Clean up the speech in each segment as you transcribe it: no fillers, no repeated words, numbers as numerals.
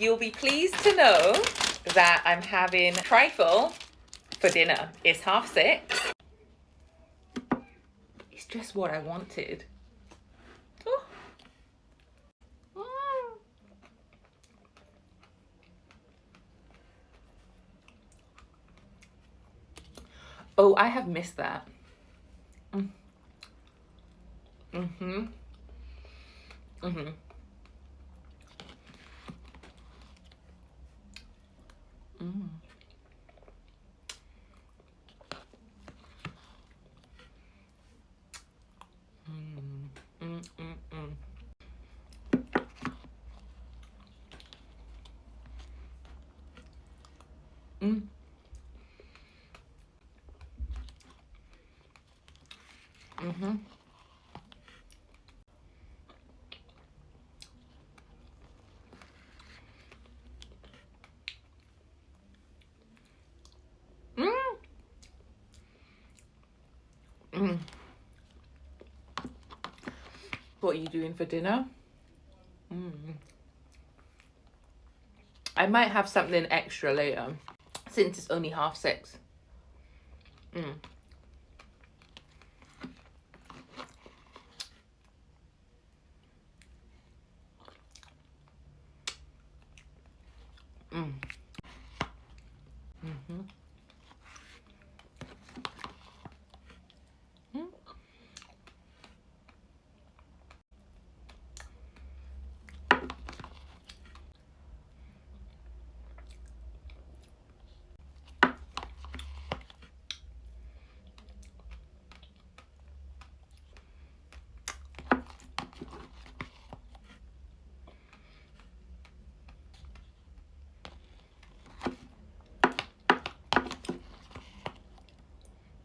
You'll be pleased to know that I'm having trifle for dinner. It's 6:30. It's just what I wanted. Oh. Oh, I have missed that. Mm-hmm. Mm-hmm. Mm. Mm. Mm-hmm. Mm. Mm. What are you doing for dinner? Mm. I might have something extra later, since it's only 6:30. Mm. Mm. Mm-hmm. Mm.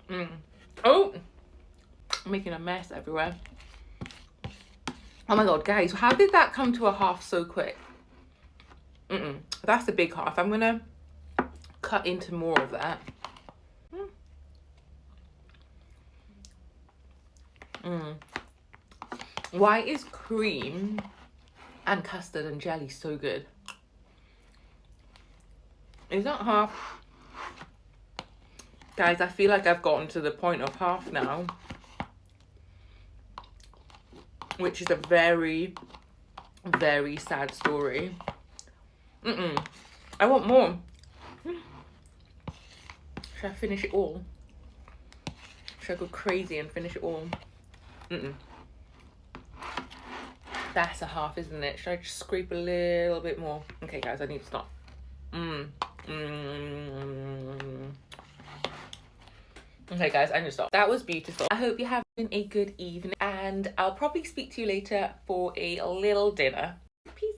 Mm. Oh, I'm making a mess everywhere. Oh my god, guys, how did that come to a half so quick? That's a big half. I'm gonna cut into more of that. Why is cream and custard and jelly so good? Is that half? Guys, I feel like I've gotten to the point of half now, which is a very, very sad story. I want more. Should I finish it all? Should I go crazy and finish it all? That's a half, isn't it? Should I just scrape a little bit more? Okay, guys, I need to stop. Okay, guys, I need to stop. That was beautiful. I hope you're having a good evening, and I'll probably speak to you later for a little dinner.